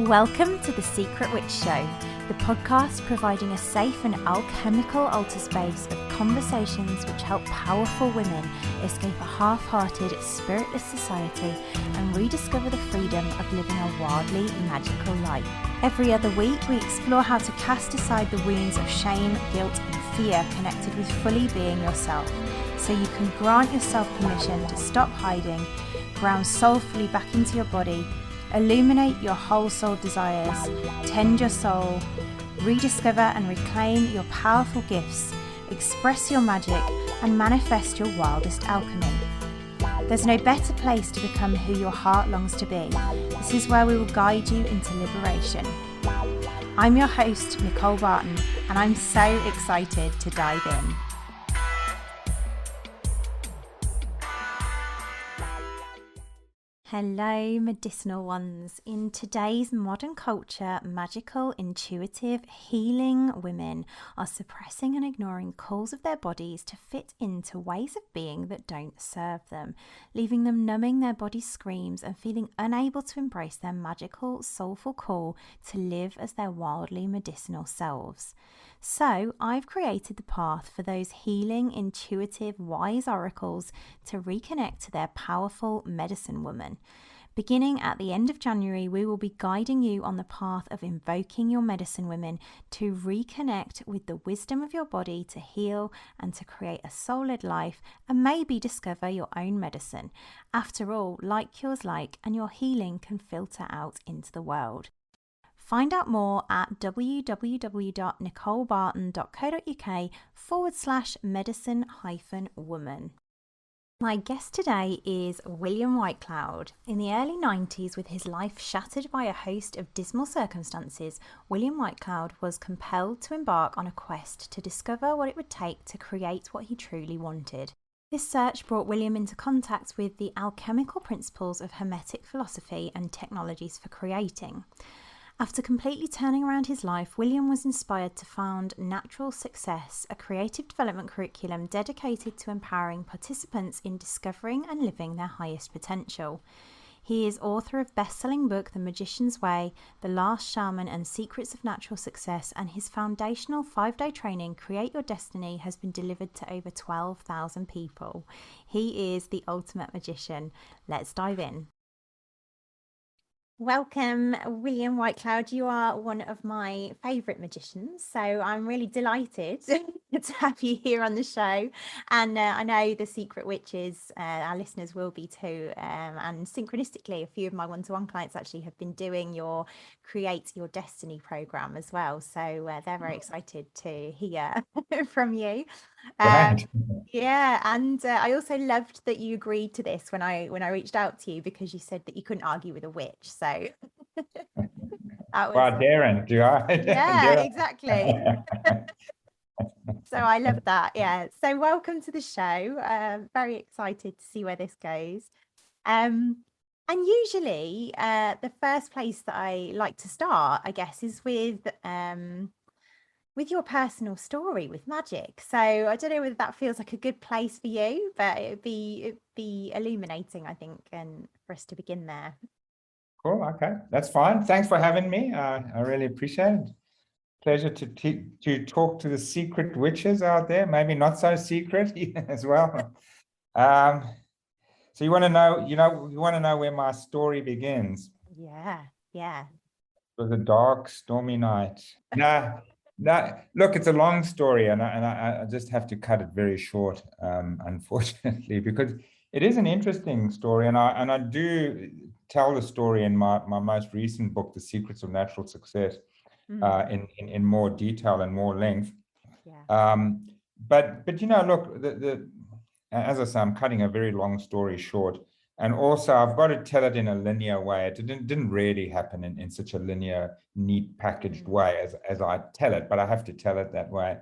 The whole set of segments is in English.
Welcome to The Secret Witch Show, the podcast providing a safe and alchemical altar space of conversations which help powerful women escape a half-hearted, spiritless society and rediscover the freedom of living a wildly magical life. Every other week, we explore how to cast aside the wounds of shame, guilt, and fear connected with fully being yourself, so you can grant yourself permission to stop hiding, ground soulfully back into your body, illuminate your whole soul desires, tend your soul, rediscover and reclaim your powerful gifts, express your magic, and manifest your wildest alchemy. There's no better place to become who your heart longs to be. This is where we will guide you into liberation. I'm your host, Nicole Barton, and I'm so excited to dive in. Hello, medicinal ones. In today's modern culture, magical, intuitive, healing women are suppressing and ignoring calls of their bodies to fit into ways of being that don't serve them, leaving them numbing their body screams and feeling unable to embrace their magical, soulful call to live as their wildly medicinal selves. So I've created the path for those healing, intuitive, wise oracles to reconnect to their powerful medicine woman. Beginning at the end of January, we will be guiding you on the path of invoking your medicine women to reconnect with the wisdom of your body to heal and to create a soul-led life and maybe discover your own medicine. After all, like cures like, and your healing can filter out into the world. Find out more at www.nicolebarton.co.uk/medicine-woman. My guest today is William Whitecloud. In the early 90s, with his life shattered by a host of dismal circumstances, William Whitecloud was compelled to embark on a quest to discover what it would take to create what he truly wanted. This search brought William into contact with the alchemical principles of Hermetic Philosophy and Technologies for creating. After completely turning around his life, William was inspired to found Natural Success, a creative development curriculum dedicated to empowering participants in discovering and living their highest potential. He is author of best-selling book The Magician's Way, The Last Shaman and Secrets of Natural Success, and his foundational 5-day training, Create Your Destiny, has been delivered to over 12,000 people. He is the ultimate magician. Let's dive in. Welcome, William Whitecloud. You are one of my favourite magicians, so I'm really delighted to have you here on the show. And I know the Secret Witches, our listeners will be too. And synchronistically, a few of my one-to-one clients actually have been doing your Create Your Destiny program as well. So they're very excited to hear from you. Right. Yeah, and I also loved that you agreed to this when I reached out to you, because you said that you couldn't argue with a witch. So that was Darren, do I? yeah, exactly. So I love that. Yeah. So welcome to the show. Very excited to see where this goes. And usually, the first place that I like to start, I guess, is with your personal story with magic. So I don't know whether that feels like a good place for you, but it'd be illuminating, I think, and for us to begin there. Cool. Okay, that's fine. Thanks for having me. I really appreciate it. Pleasure to talk to the secret witches out there. Maybe not so secret as well. So you want to know, you want to know where my story begins. Yeah. It was a dark, stormy night. No, look, it's a long story, and I just have to cut it very short, unfortunately, because it is an interesting story, and I do tell the story in my most recent book, The Secrets of Natural Success, in more detail and more length. Yeah. But look, as I say, I'm cutting a very long story short. And also, I've got to tell it in a linear way. It didn't really happen in such a linear, neat, packaged way as I tell it, but I have to tell it that way.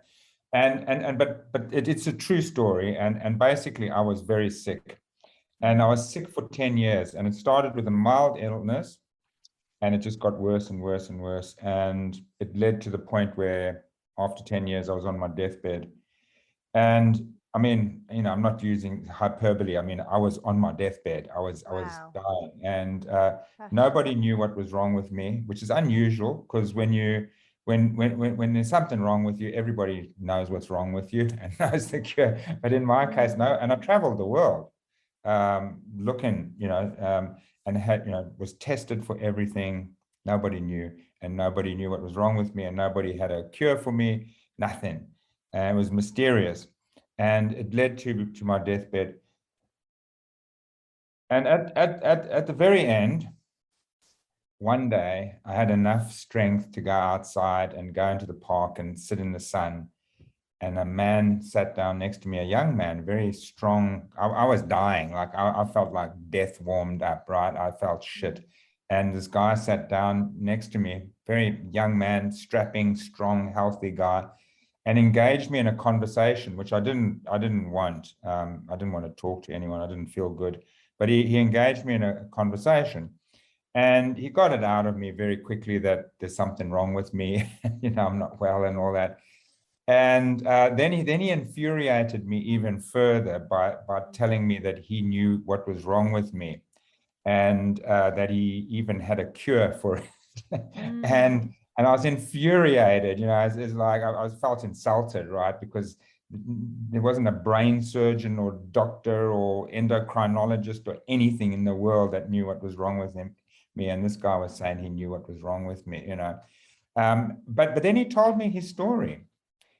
But it's a true story. And basically, I was very sick, and I was sick for 10 years. And it started with a mild illness, and it just got worse and worse and worse. And it led to the point where, after 10 years, I was on my deathbed. And I mean, I'm not using hyperbole. I mean, I was on my deathbed. I was Wow. dying, and Gosh. nobody knew what was wrong with me, which is unusual because when there's something wrong with you, everybody knows what's wrong with you and knows the cure. But in my case, no. And I traveled the world, looking, and had, was tested for everything. Nobody knew, and nobody knew what was wrong with me, and nobody had a cure for me. Nothing. And it was mysterious, and it led to my deathbed. And at the very end, one day, I had enough strength to go outside and go into the park and sit in the sun. And a man sat down next to me, a young man, very strong. I was dying. Like I felt like death warmed up, right? I felt shit. And this guy sat down next to me, very young man, strapping, strong, healthy guy, and engaged me in a conversation, which I didn't want. I didn't want to talk to anyone. I didn't feel good. But he engaged me in a conversation. And he got it out of me very quickly that there's something wrong with me. I'm not well and all that. And then he infuriated me even further by telling me that he knew what was wrong with me, and that he even had a cure for it. And I was infuriated. It's like I felt insulted, right? Because there wasn't a brain surgeon or doctor or endocrinologist or anything in the world that knew what was wrong with me. And this guy was saying he knew what was wrong with me. But then he told me his story.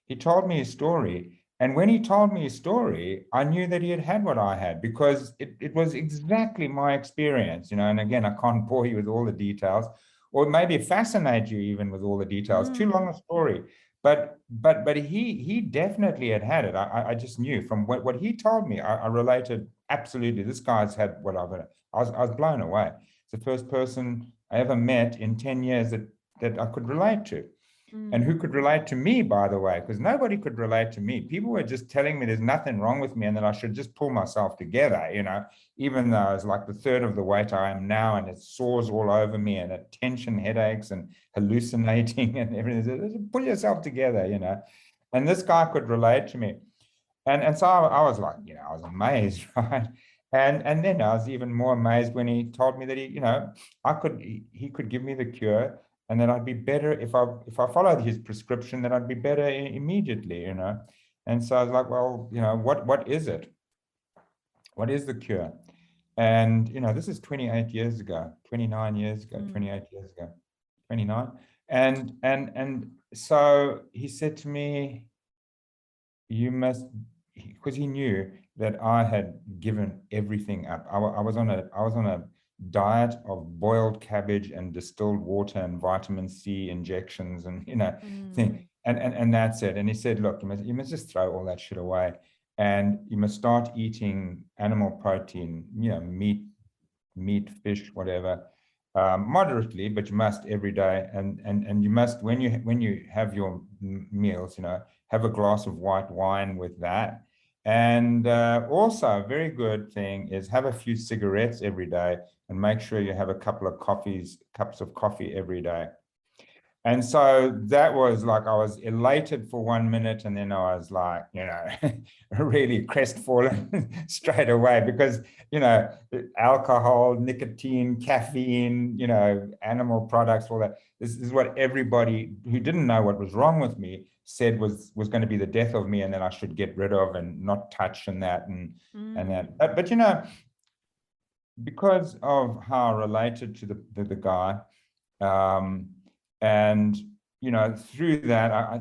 He told me his story. And when he told me his story, I knew that he had had what I had, because it was exactly my experience. And again, I can't bore you with all the details, or maybe fascinate you even with all the details. Too long a story. But he definitely had it. I just knew from what he told me. I related absolutely. This guy's had what I've had. I was blown away. It's the first person I ever met in 10 years that I could relate to. And who could relate to me, by the way, because nobody could relate to me. People were just telling me there's nothing wrong with me and that I should just pull myself together, even though I was like the third of the weight I am now, and it sores all over me, and tension, headaches, and hallucinating and everything. Pull yourself together. And this guy could relate to me. And so I was like, I was amazed, right? And then I was even more amazed when he told me that he could give me the cure, and that I'd be better if I followed his prescription, that I'd be better immediately. And so I was like, well, what is it? What is the cure? And this is 28 years ago, 29 years ago, 28 years ago, 29. And so he said to me, you must, because he knew that I had given everything up. I was on a diet of boiled cabbage and distilled water and vitamin C injections and thing. And that's it. And he said, look, you must just throw all that shit away, and you must start eating animal protein, meat, fish, whatever, moderately, but you must every day. And you must, when you have your meals, have a glass of white wine with that. And also, a very good thing is have a few cigarettes every day, and make sure you have a couple of cups of coffee every day. And so that was like, I was elated for 1 minute, and then I was like, really crestfallen straight away, because, alcohol, nicotine, caffeine, animal products, all that. This is what everybody who didn't know what was wrong with me said was going to be the death of me, and that I should get rid of and not touch and that and that. But because of how I related to the guy, and through that I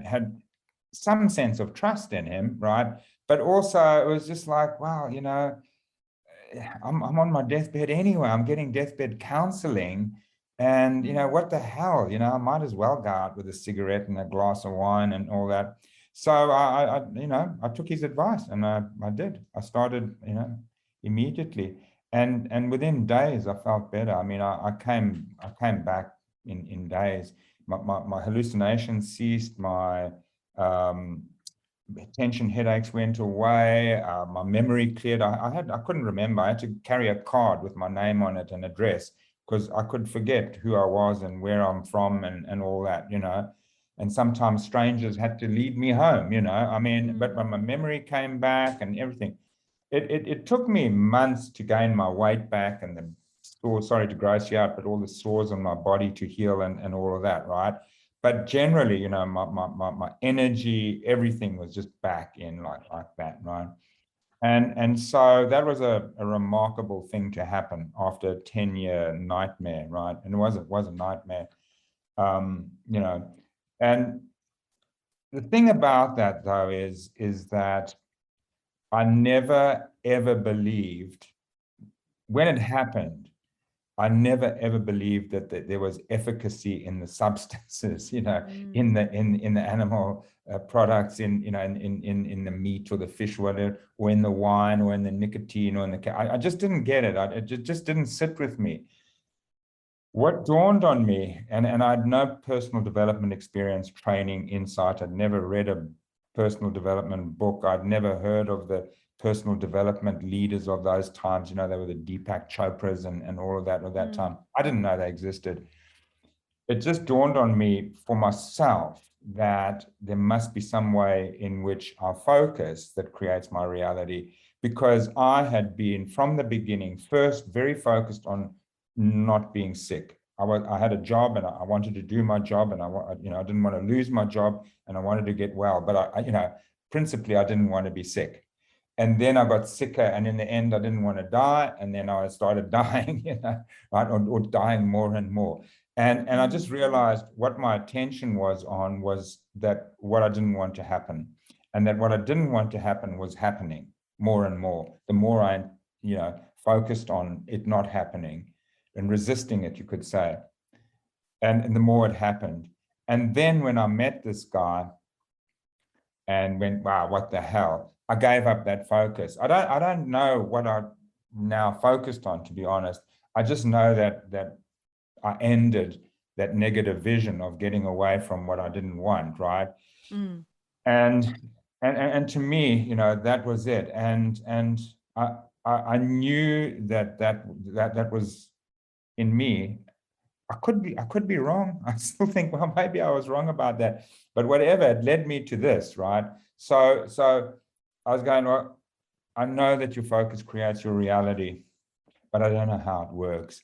had some sense of trust in him, right? But also it was just like, wow, I'm on my deathbed anyway. I'm getting deathbed counseling, and what the hell, I might as well go out with a cigarette and a glass of wine and all that. So I took his advice, and I did. I started immediately, and within days I felt better. I mean, I came back in days. My hallucinations ceased. My tension, headaches went away. My memory cleared. I couldn't remember. I had to carry a card with my name on it and address, because I could forget who I was and where I'm from and all that. and sometimes strangers had to lead me home, I mean, but when my memory came back and everything, it took me months to gain my weight back, and the sores, sorry to gross you out, but all the sores on my body to heal, and all of that, right? But generally, my energy, everything was just back in like that, right? And so that was a remarkable thing to happen after a 10-year nightmare, right? And it was a nightmare, you know. And the thing about that, though, is that I never ever believed, when it happened, I never ever believed that there was efficacy in the substances, in the animal products, in the meat or the fish, whatever, or in the wine, or in the nicotine, or in the. I just didn't get it. It just didn't sit with me. What dawned on me, and I had no personal development experience, training, insight. I'd never read a personal development book. I'd never heard of the personal development leaders of those times. They were the Deepak Chopras and all of that at that time. I didn't know they existed. It just dawned on me for myself that there must be some way in which I focus that creates my reality, because I had been from the beginning first very focused on not being sick. I had a job, and I wanted to do my job, and I didn't want to lose my job, and I wanted to get well, but principally I didn't want to be sick. And then I got sicker, and in the end I didn't want to die, and then I started dying, right, or dying more and more. And I just realized what my attention was on was that what I didn't want to happen, and that what I didn't want to happen was happening more and more. The more I, focused on it not happening and resisting it, you could say, and the more it happened. And then when I met this guy and went, wow, what the hell? I gave up that focus. I don't know what I now focused on, to be honest. I just know that I ended that negative vision of getting away from what I didn't want, right? And to me, that was it. And I knew that was in me. I could be wrong. I still think, well, maybe I was wrong about that. But whatever, it led me to this, right? So I was going, well, I know that your focus creates your reality, but I don't know how it works.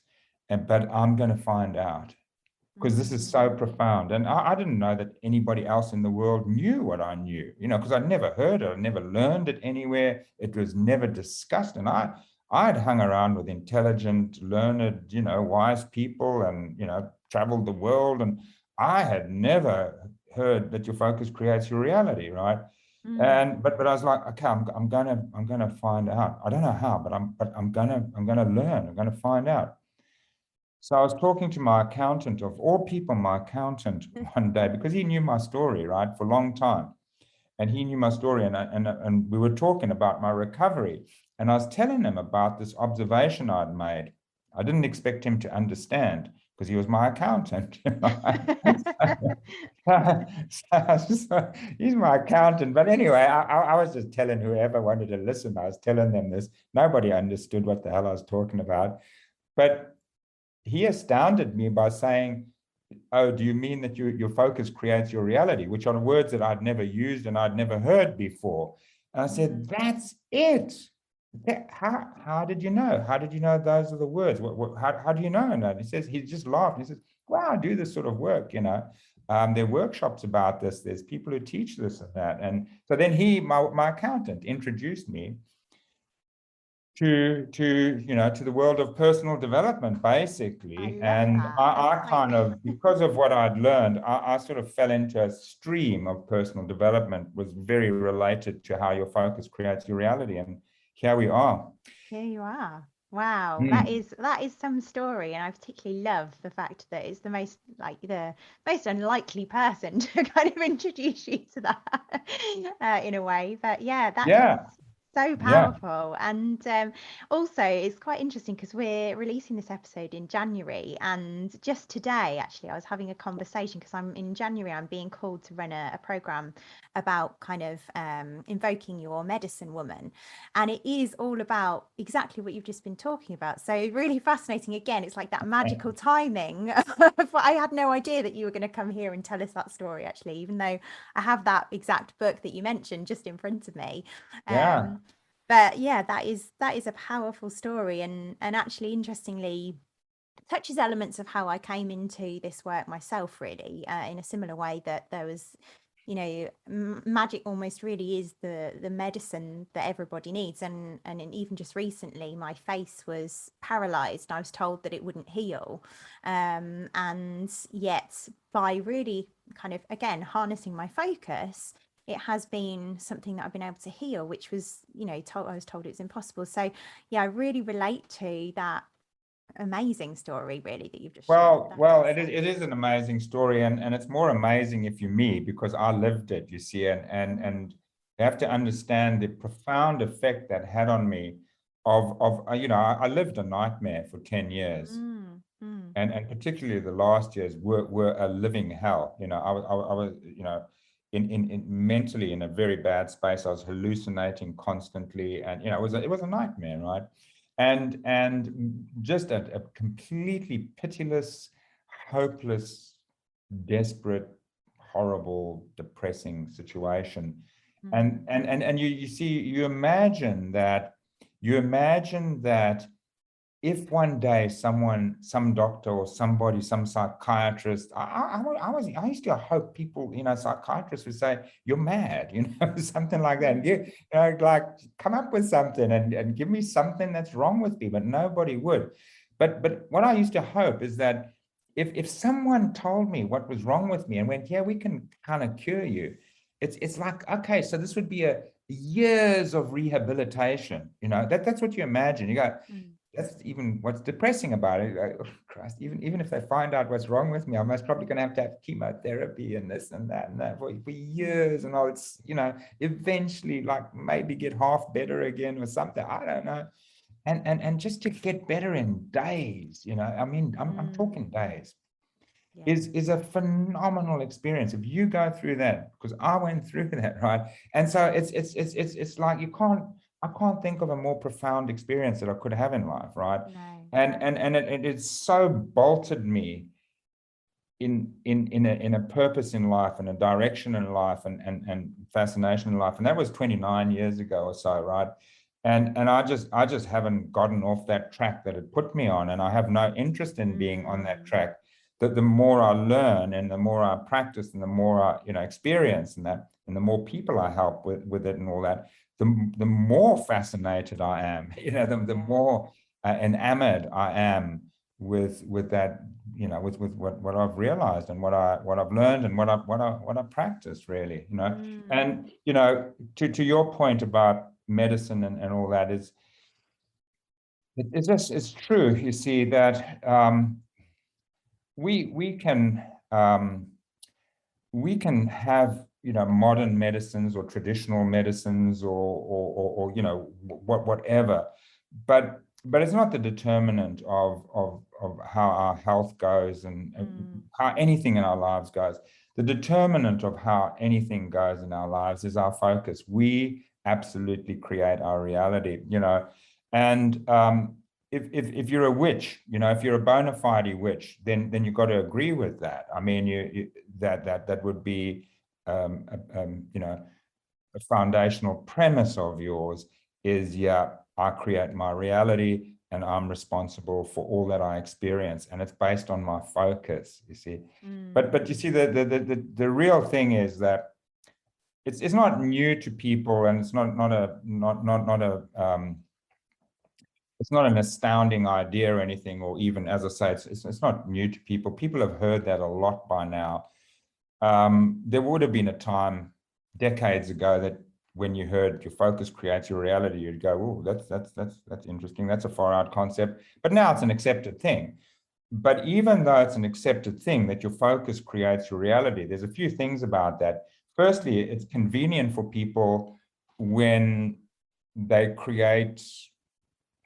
But I'm going to find out, because this is so profound. And I didn't know that anybody else in the world knew what I knew, because I'd never heard it. I never learned it anywhere. It was never discussed. And I'd hung around with intelligent, learned, wise people, and, traveled the world. And I had never heard that your focus creates your reality, right? But I was like, okay, I'm gonna find out. I don't know how, but I'm gonna learn. I'm gonna find out. So I was talking to my accountant, of all people, my accountant, one day, because he knew my story, right, for a long time. And he knew my story, and we were talking about my recovery. And I was telling him about this observation I'd made. I didn't expect him to understand, because he was my accountant. So he's my accountant. But anyway, I was just telling whoever wanted to listen, I was telling them this. Nobody understood what the hell I was talking about. But he astounded me by saying, oh, do you mean that your focus creates your reality? Which are words that I'd never used and I'd never heard before. And I said, that's it. How did you know? How did you know those are the words? How do you know? And he just laughed. He says, well, I do this sort of work, There are workshops about this. There's people who teach this and that. And so then my accountant introduced me to the world of personal development, basically. I kind of, because of what I'd learned, I sort of fell into a stream of personal development, was very related to how your focus creates your reality. And here we are. Here you are. Wow, that is some story, and I particularly love the fact that it's the most unlikely person to kind of introduce you to that in a way. But yeah, So Yeah. powerful. And also, it's quite interesting because we're releasing this episode in January. And just today, actually, I was having a conversation because in January, I'm being called to run a program about kind of invoking your medicine woman. And it is all about exactly what you've just been talking about. So, really fascinating. Again, it's like that magical timing. I had no idea that you were going to come here and tell us that story, actually, even though I have that exact book that you mentioned just in front of me. Yeah. But yeah, that is a powerful story, and actually, interestingly, touches elements of how I came into this work myself, really, in a similar way that there was, magic almost really is the medicine that everybody needs, and even just recently, my face was paralyzed. I was told that it wouldn't heal, and yet by really kind of again harnessing my focus, it has been something that I've been able to heal, which was, I was told it was impossible. So yeah, I really relate to that amazing story really that you've just shared. Well, it is an amazing story, and it's more amazing if you're me because I lived it, you see, and you have to understand the profound effect that had on me of I lived a nightmare for 10 years. Mm, mm, And particularly the last years were a living hell. I was in mentally in a very bad space. I was hallucinating constantly, and it was a nightmare, right? And just a completely pitiless, hopeless, desperate, horrible, depressing situation. mm, And you see, you imagine that if one day some doctor or somebody, some psychiatrist, I used to hope people, psychiatrists would say, "You're mad," something like that. And like come up with something and give me something that's wrong with me, but nobody would. But what I used to hope is that if someone told me what was wrong with me and went, "Yeah, we can kind of cure you," it's like, okay, so this would be a years of rehabilitation. That's what you imagine. You go, mm, that's even what's depressing about it. Like, oh, Christ, even if they find out what's wrong with me, I'm most probably going to have chemotherapy and this and that for mm, years. And it's, eventually like maybe get half better again or something. I don't know. And just to get better in days, I mean, I'm mm. talking days Yeah. is a phenomenal experience if you go through that, because I went through that, right? And so it's like I can't think of a more profound experience that I could have in life, right? No. And it's so bolted me in a purpose in life and a direction in life and fascination in life. And that was 29 years ago or so, right? And I just haven't gotten off that track that it put me on, and I have no interest in being on that Mm, track. That the more I learn and the more I practice and the more I experience and the more people I help with it and all that, the more fascinated I am. The yeah. more enamored I am with that, with what I've realized and what I've learned and what I practice, really. Mm, And to your point about medicine and all that, it's true. You see that we can have modern medicines or traditional medicines or whatever, but it's not the determinant of how our health goes and mm, how anything in our lives goes. The determinant of how anything goes in our lives is our focus. We absolutely create our reality, and if you're a witch, if you're a bona fide witch, then you've got to agree with that. I mean, that would be a foundational premise of yours is, yeah, I create my reality and I'm responsible for all that I experience, and it's based on my focus, you see. mm, But you see, the real thing is that it's not new to people, and it's not a it's not an astounding idea or anything, or even, as I say, it's not new to people. People have heard that a lot by now. There would have been a time decades ago that when you heard your focus creates your reality, you'd go, "Oh, that's interesting. That's a far out concept." But now it's an accepted thing. But even though it's an accepted thing that your focus creates your reality, there's a few things about that. Firstly, mm, it's convenient for people when they create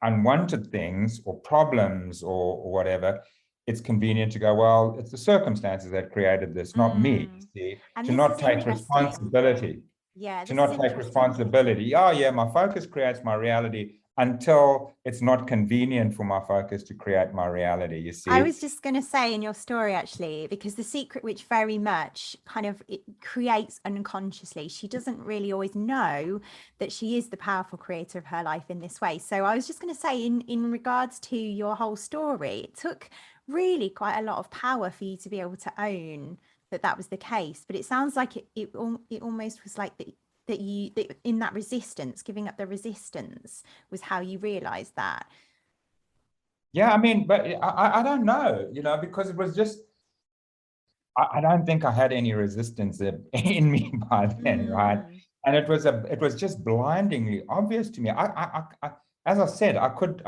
unwanted things or problems or whatever, it's convenient to go, well, it's the circumstances that created this, not me. See, And to this not is take interesting. responsibility. Yeah, To this is not take interesting. responsibility. Oh, yeah, my focus creates my reality until it's not convenient for my focus to create my reality, you see. I was just going to say in your story, actually, because the secret witch very much kind of it creates unconsciously. She doesn't really always know that she is the powerful creator of her life in this way. So I was just going to say, in regards to your whole story, it took really quite a lot of power for you to be able to own that that was the case. But it sounds like it almost was like that in that resistance, giving up the resistance was how you realized that. Yeah, I mean, but I don't know, because it was just, I don't think I had any resistance in me by then, right? Mm, And it was just blindingly obvious to me. As I said, I could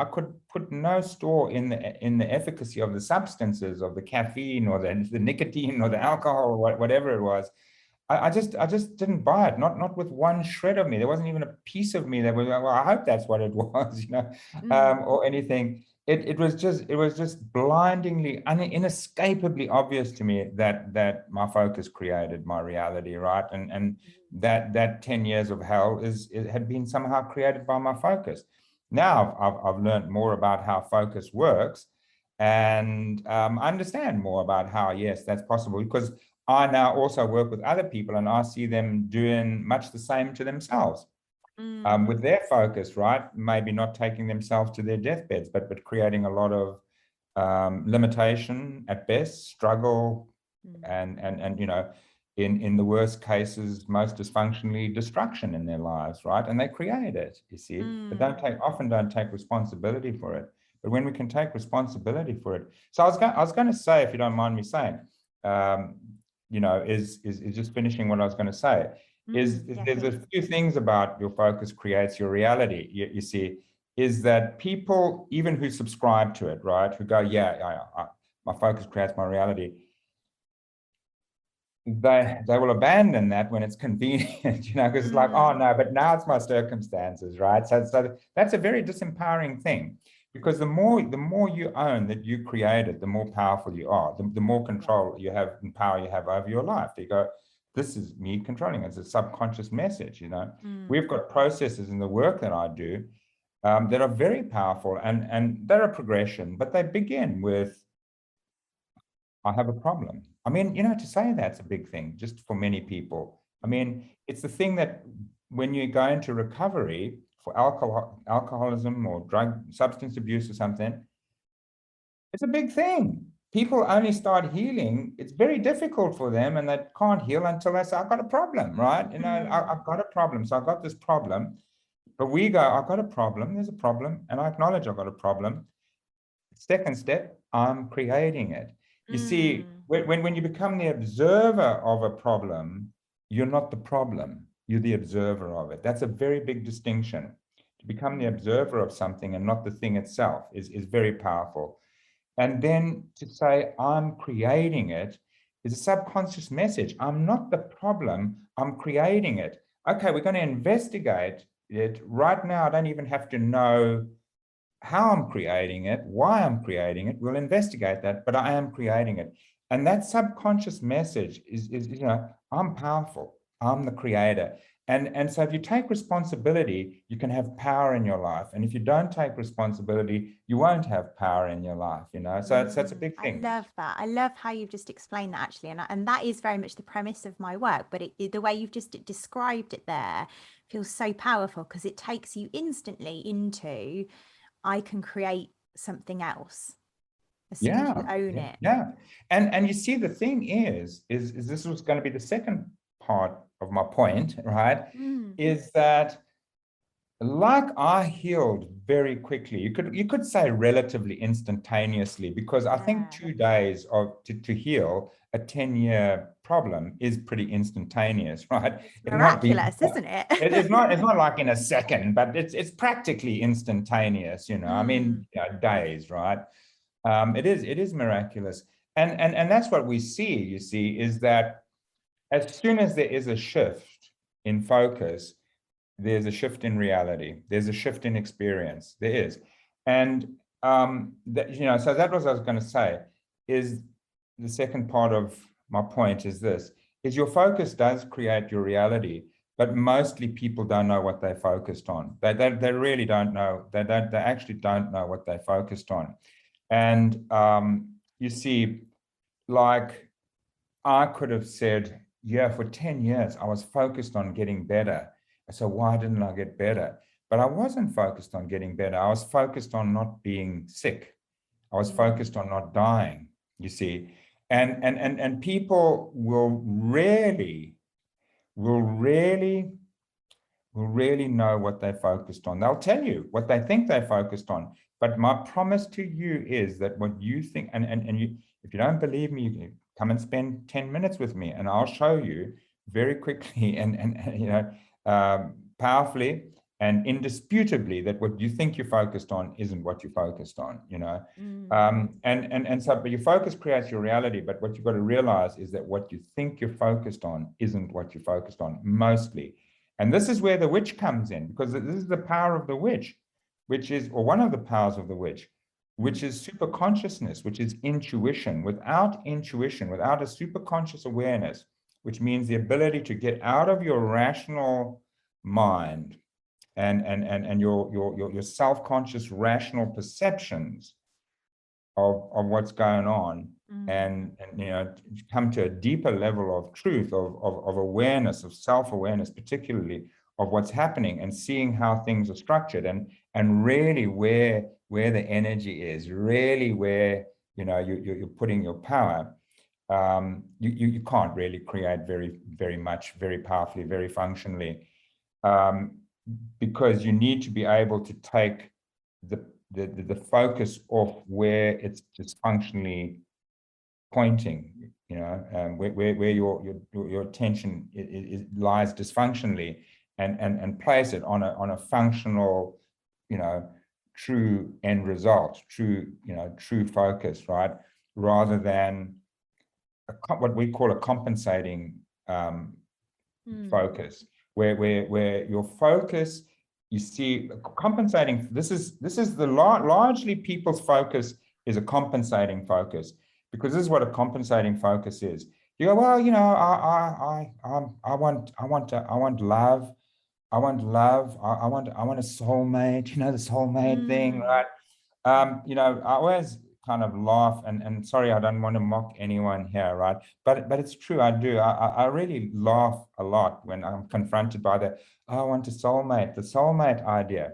put no store in the efficacy of the substances, of the caffeine or the nicotine or the alcohol or whatever it was. I just didn't buy it. Not with one shred of me. There wasn't even a piece of me that was, well, I hope that's what it was, mm, or anything. It was just blindingly, inescapably obvious to me that my focus created my reality, right? And that 10 years of hell it had been somehow created by my focus. Now I've learned more about how focus works, and I understand more about how, yes, that's possible, because I now also work with other people and I see them doing much the same to themselves, mm, with their focus, right? Maybe not taking themselves to their deathbeds, but creating a lot of limitation at best, struggle, mm, and in the worst cases, most dysfunctionally, destruction in their lives, right? And they create it, you see, but mm, often don't take responsibility for it. But when we can take responsibility for it, so I was going to say, if you don't mind me saying, um, is just finishing what I was going to say. Is yeah, there's a please. few things about your focus creates your reality. You see, is that people, even who subscribe to it, right, who go, yeah, my focus creates my reality, they will abandon that when it's convenient, because it's like, oh Mm, no, but now it's my circumstances, right? So that's a very disempowering thing, because the more you own that you created, the more powerful you are, the more yeah. control you have and power you have over your life. You go, this is me controlling. It's a subconscious message. Mm, We've got processes in the work that I do, that are very powerful, and they're a progression, but they begin with, I have a problem. I mean, to say that's a big thing just for many people. I mm, mean, it's the thing that when you go into recovery for alcoholism or drug substance abuse or something, it's a big thing. People only start healing. It's very difficult for them, and they can't heal until they say, I've got a problem, right? mm, I've got a problem. So I've got this problem. But we go, I've got a problem. There's a problem. And I acknowledge I've got a problem. Second step, I'm creating it. You see, mm, when you become the observer of a problem, you're not the problem, you're the observer of it. That's a very big distinction. To become the mm, observer of something and not the thing itself is very powerful. And then to say, I'm creating it, is a subconscious message. I'm not the problem, I'm creating it. Okay, we're going to investigate it. Right now, I don't even have to know how I'm creating it, why I'm creating it. We'll investigate that, but I am creating it. And that subconscious message is I'm powerful. I'm the creator. And so if you take responsibility, you can have power in your life. And if you don't take responsibility, you won't have power in your life. So it's a big I thing. love that. I love how you've just explained that, actually, and that is very much the premise of my work. But the way you've just described it there feels so powerful, because it takes you instantly into, I can create something else as soon as you Yeah, own yeah, it. yeah. And you see, the thing is this was going to be the second part of my point, right? Mm, Is that, like, I healed very quickly. You could say relatively instantaneously, because I think yeah. 2 days to heal a 10-year problem is pretty instantaneous, right? It's It might be, miraculous, isn't it? it's not like in a second, but it's practically instantaneous. I mean, Mm, days, right? It is miraculous. And that's what we see, you see, is that as soon as there is a shift in focus, there's a shift in reality. There's a shift in experience. There is. And, so that was what I was going to say, is the second part of my point is this, is your focus does create your reality, but mostly people don't know what they're focused on. They really don't know. They actually don't know what they're focused on. And you see, like I could have said, yeah, for 10 years, I was focused on getting better. So why didn't I get better? But I wasn't focused on getting better. I was focused on not being sick. I was focused on not dying, you see. And people will really know what they're focused on. They'll tell you what they think they're focused on. But my promise to you is that what you think, and you, if you don't believe me, you can come and spend 10 minutes with me, and I'll show you very quickly and powerfully and indisputably that what you think you're focused on isn't what you're focused on, and so, but your focus creates your reality. But what you've got to realize is that what you think you're focused on isn't what you're focused on mostly. And this is where the witch comes in, because this is the power of the witch, which is, or one of the powers of the witch, which is super consciousness, which is intuition. Without intuition, without a super conscious awareness, which means the ability to get out of your rational mind and your self-conscious rational perceptions of what's going on, and come to a deeper level of truth, of awareness, of self-awareness, particularly of what's happening, and seeing how things are structured, and really where the energy is, really where you're putting your power. You can't really create very much, very powerfully, very functionally, because you need to be able to take the focus off where it's dysfunctionally pointing, where your attention lies dysfunctionally, and place it on a functional, true end result, true focus, right? Rather than what we call a compensating focus, where your focus, you see, compensating. This is the largely people's focus is a compensating focus, because this is what a compensating focus is. You go, well, I want love. I want love. I want a soulmate. The soulmate thing, right? I always kind of laugh, and sorry, I don't want to mock anyone here, right? But it's true, I do. I really laugh a lot when I'm confronted by I want a soulmate, the soulmate idea.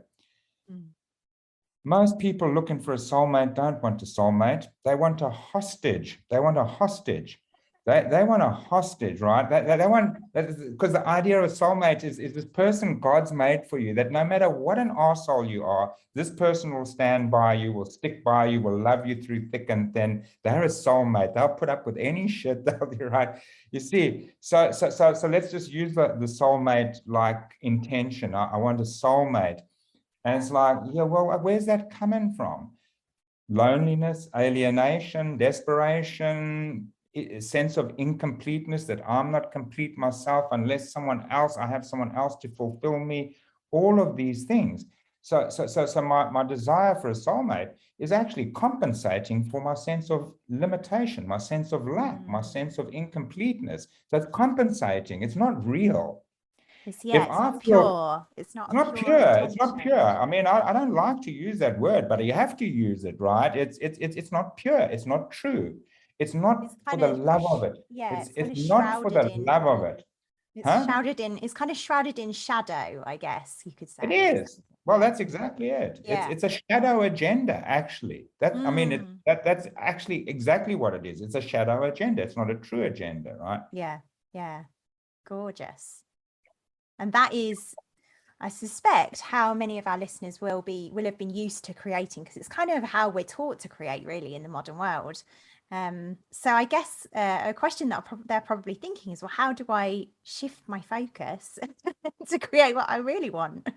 Most people looking for a soulmate don't want a soulmate. They want a hostage. They want a hostage. They want a hostage, right? They want, because the idea of a soulmate is this person God's made for you, that no matter what an arsehole you are, this person will stand by you, will stick by you, will love you through thick and thin. They're a soulmate. They'll put up with any shit. They'll be right. You see, so let's just use the soulmate like intention. I want a soulmate. And it's like, yeah, well, where's that coming from? Loneliness, alienation, desperation, a sense of incompleteness, that I'm not complete myself unless I have someone else to fulfill me, all of these things. So my desire for a soulmate is actually compensating for my sense of limitation, my sense of lack, my sense of incompleteness. So it's compensating. It's not real. It's not pure. It's not pure. It's not pure. I mean, I don't like to use that word, but you have to use it, right? It's not pure. It's not true. It's not for the love of it. Yeah, it's not for the love of it. It's kind of shrouded in shadow, I guess you could say. It is. Well, that's exactly it. Yeah. It's a shadow agenda, actually. I mean, that's actually exactly what it is. It's a shadow agenda. It's not a true agenda, right? Yeah. Gorgeous. And that is, I suspect, how many of our listeners will have been used to creating, because it's kind of how we're taught to create, really, in the modern world. So I guess a question that they're probably thinking is, well, how do I shift my focus to create what I really want?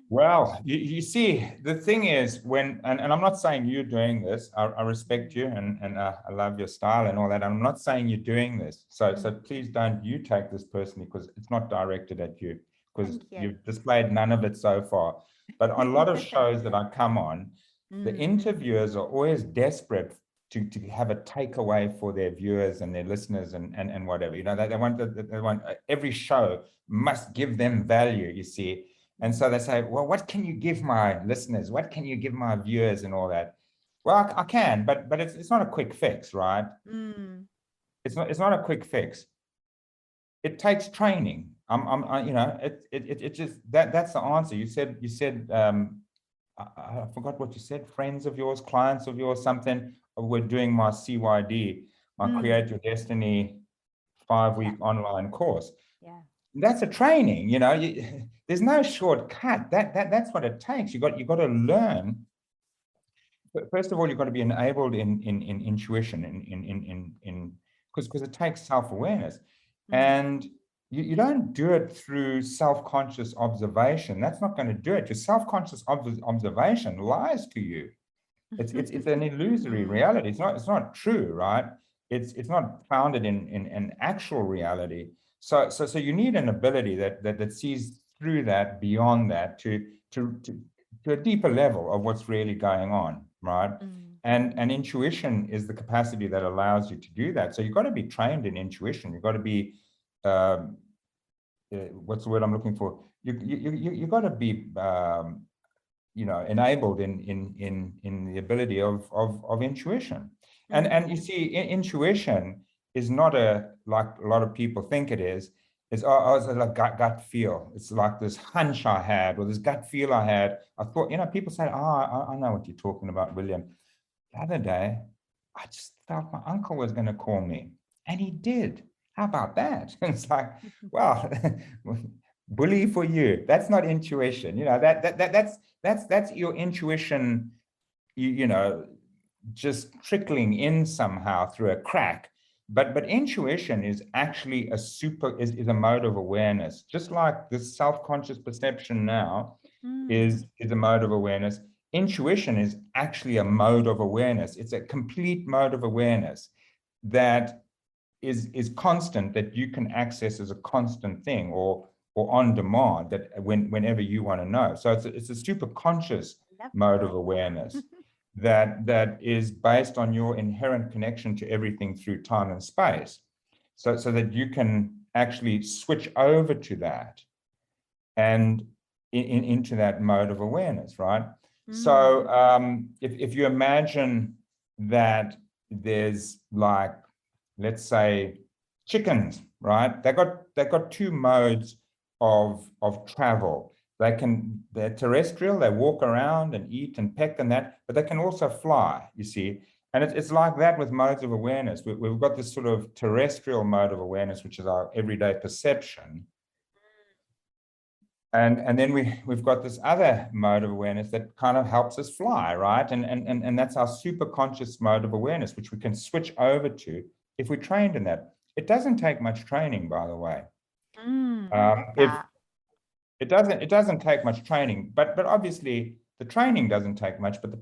Well, you see, the thing is, and I'm not saying you're doing this. I respect you, and I love your style and all that. I'm not saying you're doing this. So please don't you take this personally, because it's not directed at you. because Thank you. you've displayed none of it so far. But on a lot of shows that I come on, the interviewers are always desperate to have a takeaway for their viewers and their listeners and whatever. You know, they want every show must give them value, you see. And so they say, well, what can you give my listeners? What can you give my viewers and all that? Well, I can, but it's not a quick fix, right? It's not a quick fix. It takes training. You know, it just that's the answer. You said I forgot what you said. Friends of yours, clients of yours, something. We're doing my CYD, my Create Your Destiny 5-week online course. Yeah. That's a training. You know, there's no shortcut. That's what it takes. You got to learn. First of all, you've got to be enabled in intuition, in because it takes self-awareness, and you don't do it through self-conscious observation. That's not going to do it. Your self-conscious observation lies to you. It's an illusory reality. It's not true, right? It's not founded in an actual reality. So you need an ability that sees through that, beyond that, to a deeper level of what's really going on, right? And intuition is the capacity that allows you to do that. So you've got to be trained in intuition. You've got to be what's the word I'm looking for? You've got to be you know, enabled in the ability of intuition. And you see, intuition is not like a lot of people think it is. It's like gut feel. It's like this hunch I had, or this gut feel I had. I thought, you know, people say, I know what you're talking about, William. The other day, I just felt my uncle was going to call me, and he did. How about that? It's like, well, bully for you. That's not intuition. You know, that's your intuition, you know, just trickling in somehow through a crack. But intuition is actually is a mode of awareness. Just like this self-conscious perception now is a mode of awareness. Intuition is actually a mode of awareness. It's a complete mode of awareness that is constant, that you can access as a constant thing, or on demand, that whenever you want to know. So it's a super conscious mode of awareness that is based on your inherent connection to everything through time and space, so that you can actually switch over to that and into that mode of awareness, right? So if you imagine that there's, like, let's say, chickens, right? They've got two modes of travel. They're terrestrial, they walk around and eat and peck and that, but they can also fly, you see. And it's like that with modes of awareness. We've got this sort of terrestrial mode of awareness, which is our everyday perception. And then we've got this other mode of awareness that kind of helps us fly, right? And that's our super conscious mode of awareness, which we can switch over to if we're trained in that. It doesn't take much training, by the way. It doesn't take much training, but obviously the training doesn't take much, but the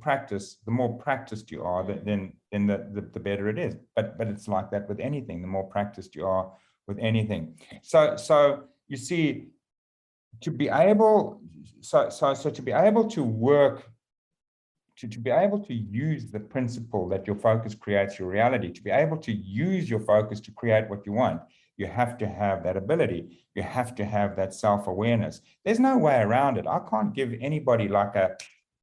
more practiced you are, then the better it is. But it's like that with anything. The more practiced you are with anything. So you see, to be able to work, to be able to use the principle that your focus creates your reality, to be able to use your focus to create what you want, you have to have that ability. You have to have that self-awareness. There's no way around it. I can't give anybody like a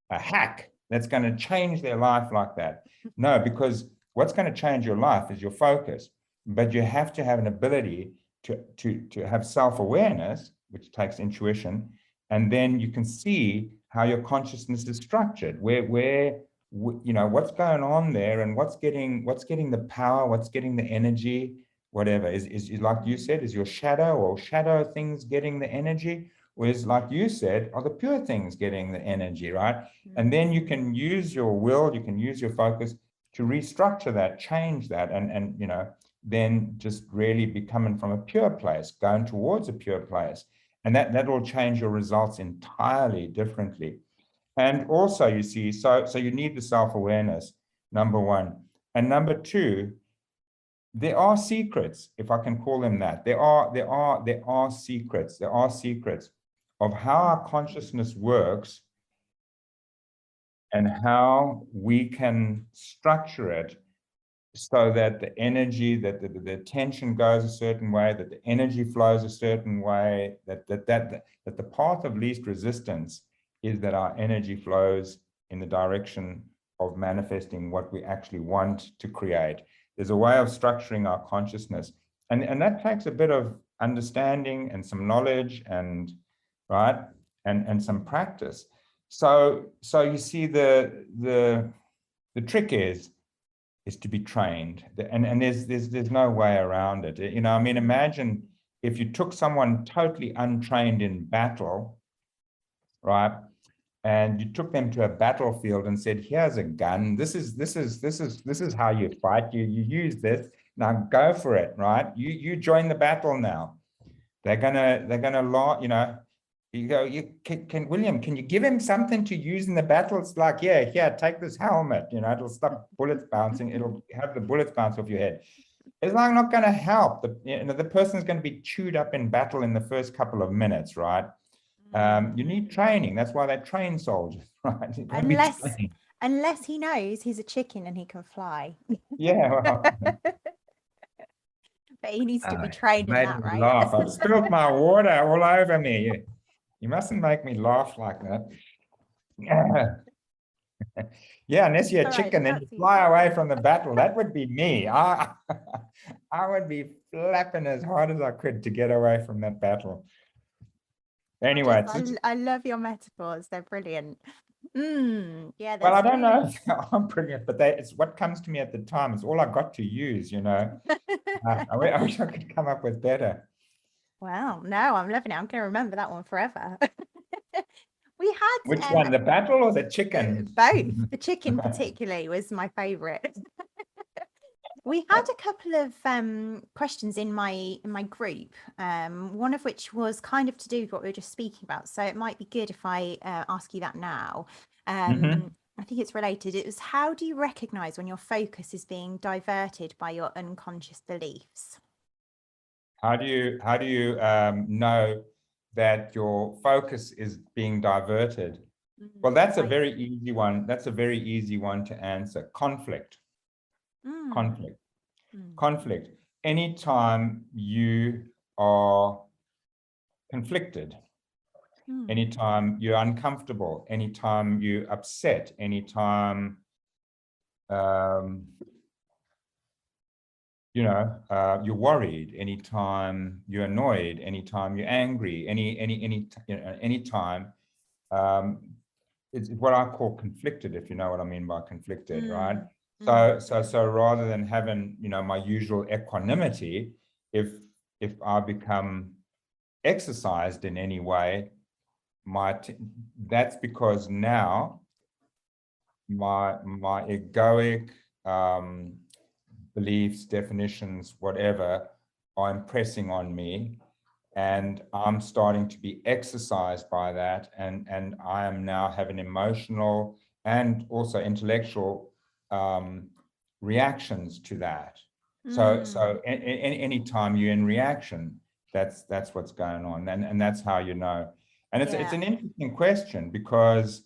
hack that's going to change their life like that. No, because what's going to change your life is your focus. But you have to have an ability to have self-awareness, which takes intuition, and then you can see how your consciousness is structured, where you know what's going on there, and what's getting the power, what's getting the energy, whatever is like you said, is your shadow or shadow things getting the energy, or is, like you said, are the pure things getting the energy, right? And then you can use your will, you can use your focus to restructure that, change that, and you know, then just really be coming from a pure place, going towards a pure place. And that will change your results entirely differently. And also, you see, so you need the self-awareness, number one. And number two, there are secrets, if I can call them that. There are secrets. There are secrets. of how our consciousness works and how we can structure it so that the energy, that the attention goes a certain way, that the energy flows a certain way, that the path of least resistance is that our energy flows in the direction of manifesting what we actually want to create. There's a way of structuring our consciousness, and that takes a bit of understanding and some knowledge and some practice. So you see the trick is to be trained, and there's no way around it. You know, I mean, imagine if you took someone totally untrained in battle, right, and you took them to a battlefield and said, "Here's a gun. This is how you fight. You use this. Now go for it, right? You join the battle now." They're gonna you know. You go, can William, can you give him something to use in the battle? It's like, yeah, here, take this helmet, you know, it'll stop bullets bouncing, it'll have the bullets bounce off your head. It's like not going to help. The person's going to be chewed up in battle in the first couple of minutes, right? You need training. That's why they train soldiers, right? Unless he knows he's a chicken and he can fly. Yeah, well, but he needs to be trained in that, right? Laugh. I've spilled my water all over me. You mustn't make me laugh like that. Yeah, unless you're a chicken and you fly away from the battle, that would be me. I would be flapping as hard as I could to get away from that battle. Anyway, I love your metaphors. They're brilliant. Yeah. Well, I don't know if I'm brilliant, but it's what comes to me at the time. It's all I got to use, you know. I wish I could come up with better. Wow, no, I'm loving it. I'm going to remember that one forever. We had which one, the battle or the chicken? Both. The chicken particularly was my favorite. We had a couple of questions in my group, one of which was kind of to do with what we were just speaking about. So it might be good if I ask you that now. I think it's related. It was, how do you recognize when your focus is being diverted by your unconscious beliefs? How do you know that your focus is being diverted? Well, that's a very easy one. That's a very easy one to answer. Conflict. Conflict. Anytime you are conflicted, anytime you're uncomfortable, anytime you're upset, anytime you're worried, anytime you're annoyed, anytime you're angry, anytime, it's what I call conflicted, if you know what I mean by conflicted, right? So rather than having, my usual equanimity, if I become exercised in any way, that's because now my egoic beliefs, definitions, whatever, are impressing on me, and I'm starting to be exercised by that, and I am now having emotional and also intellectual reactions to that. So any time you're in reaction, that's what's going on, and that's how you know. And it's an interesting question, because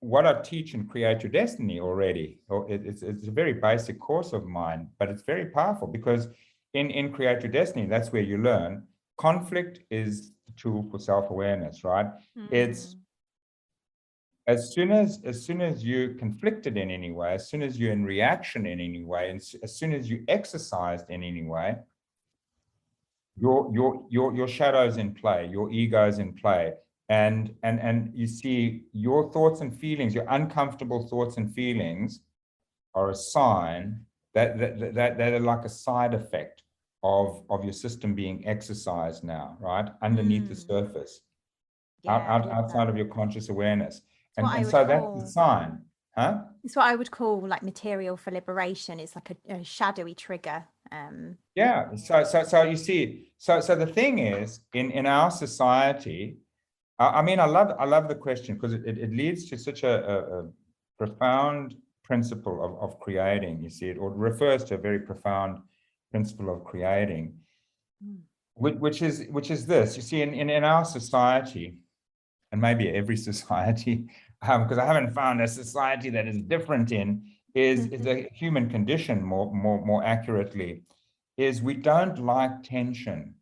what I teach in Create Your Destiny already, it's a very basic course of mine, but it's very powerful, because in Create Your Destiny, that's where you learn conflict is the tool for self-awareness, right? It's as soon as you're conflicted in any way, as soon as you're in reaction in any way, and as soon as you exercised in any way, your shadow's in play, your ego's in play. And you see your thoughts and feelings, your uncomfortable thoughts and feelings are a sign that are like a side effect of your system being exercised now, right? Underneath the surface, outside of your conscious awareness. And so that's the sign, huh? It's what I would call like material for liberation. It's like a shadowy trigger. Yeah, so you see, so the thing is, in our society, I mean, I love the question, because it leads to such a profound principle of creating. You see, it refers to a very profound principle of creating. which is this. You see, in our society, and maybe every society, because I haven't found a society that is different is the human condition more accurately, is we don't like tension.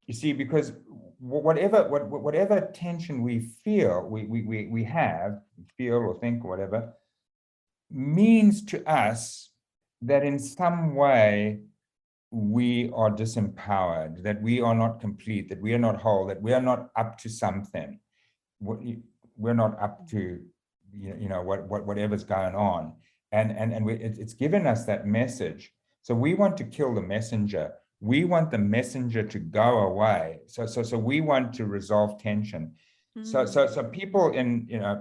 You see, because whatever tension we feel, we have, feel or think or whatever, means to us that in some way we are disempowered, that we are not complete, that we are not whole, that we are not up to something. We're not up to, whatever's going on, and it's given us that message. So we want to kill the messenger. We want the messenger to go away. So we want to resolve tension. So people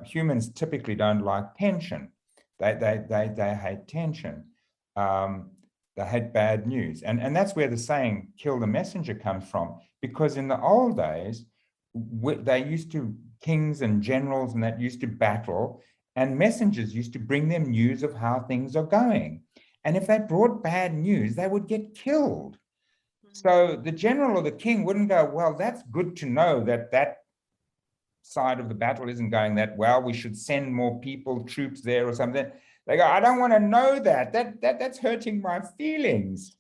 humans typically don't like tension. They hate tension. They hate bad news, and that's where the saying "kill the messenger" comes from. Because in the old days, they used to, kings and generals and that used to battle, and messengers used to bring them news of how things are going. And if they brought bad news, they would get killed. So the general or the king wouldn't go, well, that's good to know that side of the battle isn't going that well. We should send more people, troops there or something. They go, I don't want to know that. That's hurting my feelings.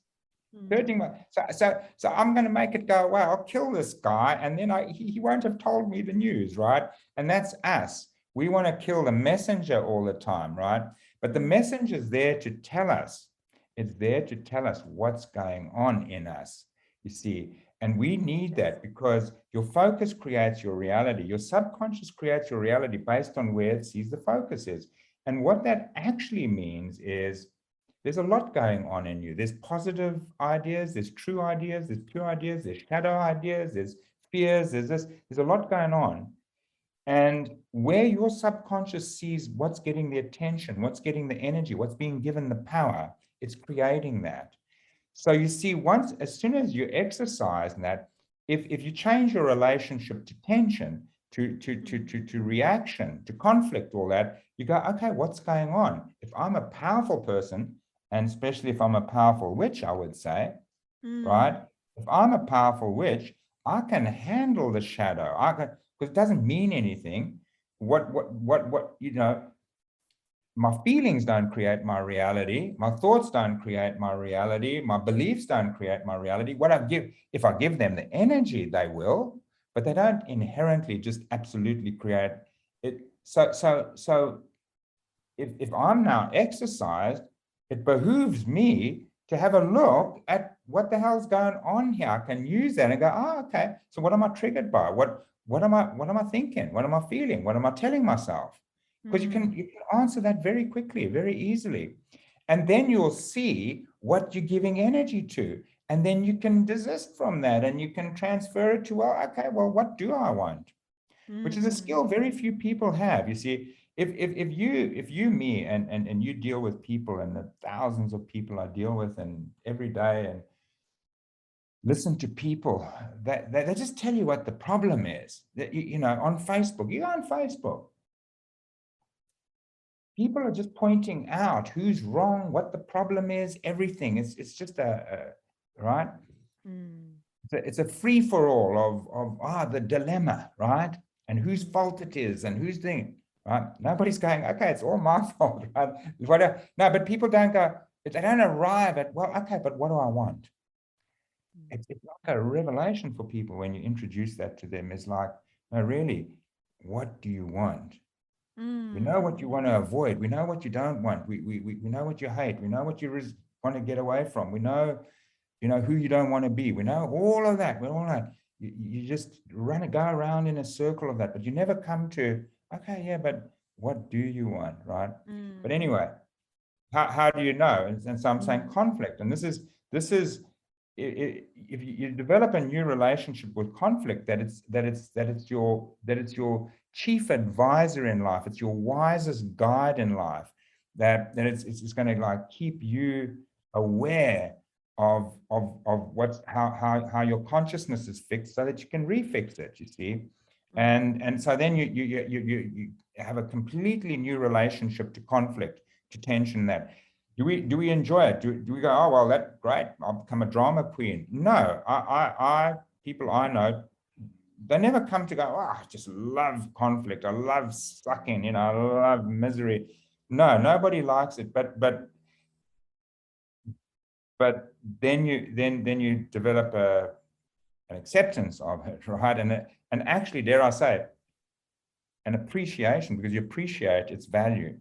Hurting my, so I'm going to make it go away. I'll kill this guy, and then he won't have told me the news, right? And that's us. We want to kill the messenger all the time, right? But the messenger's there to tell us. It's there to tell us what's going on in us, you see. And we need that, because your focus creates your reality. Your subconscious creates your reality based on where it sees the focus is. And what that actually means is there's a lot going on in you. There's positive ideas, there's true ideas, there's pure ideas, there's shadow ideas, there's fears, there's this, there's a lot going on. And where your subconscious sees what's getting the attention, what's getting the energy, what's being given the power, it's creating that. So you see, as soon as you exercise that, if you change your relationship to tension, to reaction, to conflict, all that, you go, okay, what's going on? If I'm a powerful person, and especially if I'm a powerful witch, I would say, right? If I'm a powerful witch, I can handle the shadow. Because it doesn't mean anything. My feelings don't create my reality. My thoughts don't create my reality. My beliefs don't create my reality. If I give them the energy, they will, but they don't inherently just absolutely create it. So if I'm now exercised, it behooves me to have a look at what the hell's going on here. I can use that and go, oh, okay. So what am I triggered by? What am I thinking? What am I feeling? What am I telling myself? Because you can answer that very quickly, very easily. And then you'll see what you're giving energy to. And then you can desist from that, and you can transfer it to, well, okay, well, what do I want? Which is a skill very few people have. You see, if you, me, and you deal with people, and the thousands of people I deal with and every day, and listen to people, they just tell you what the problem is. That on Facebook, you go on Facebook, people are just pointing out who's wrong, what the problem is, everything. It's just right. It's a free for all of the dilemma, right? And whose fault it is, and who's doing, right? Nobody's going, okay, it's all my fault, right? No, but people don't go, they don't arrive at, well, okay, but what do I want? It's like a revelation for people when you introduce that to them. It's like, no, really, what do you want? We know what you want to avoid. We know what you don't want. We know what you hate. We know what you want to get away from. We know, who you don't want to be. We know all of that. We all know. You just go around in a circle of that, but you never come to, okay, yeah, but what do you want, right? But anyway, how do you know? And so I'm saying conflict, and this is if you develop a new relationship with conflict, that it's your chief advisor in life, it's your wisest guide in life, that it's going to like keep you aware of how your consciousness is fixed, so that you can refix it, you see. And so then you have a completely new relationship to conflict, to tension. That do we enjoy it? Do we go, oh well, that's great, I'll become a drama queen? No, people I know, they never come to go, oh, I just love conflict. I love sucking, you know, I love misery. No, nobody likes it. But then you develop an acceptance of it, right? And actually, dare I say, an appreciation, because you appreciate its value.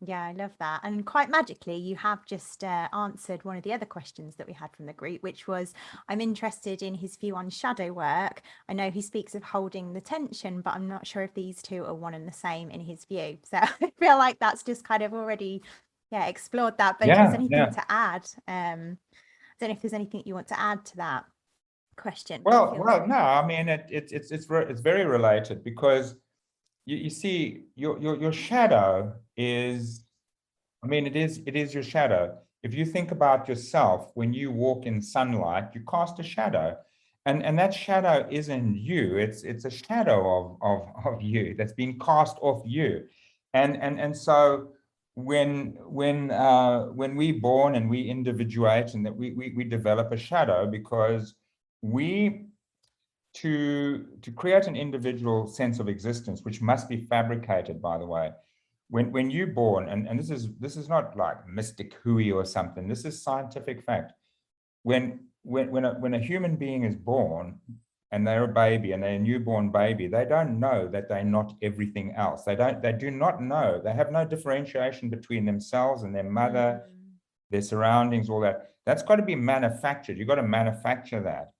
Yeah, I love that. And quite magically, you have just answered one of the other questions that we had from the group, which was, I'm interested in his view on shadow work. I know he speaks of holding the tension, but I'm not sure if these two are one and the same in his view. So I feel like that's just kind of already, explored that. But if there's anything to add, I don't know if there's anything you want to add to that question. Well, no, I mean, it's very related, because you see, your shadow is, I mean, it is your shadow. If you think about yourself, when you walk in sunlight, you cast a shadow, and that shadow isn't you. It's a shadow of you that's being cast off you, and so when we're born and we individuate, and that we develop a shadow, because we to create an individual sense of existence, which must be fabricated, by the way. When you're born, and this is not like mystic hooey or something, this is scientific fact. When a human being is born, and they're a baby, and they're a newborn baby, they don't know that they're not everything else. They do not know. They have no differentiation between themselves and their mother, their surroundings, all that. That's got to be manufactured. You've got to manufacture that.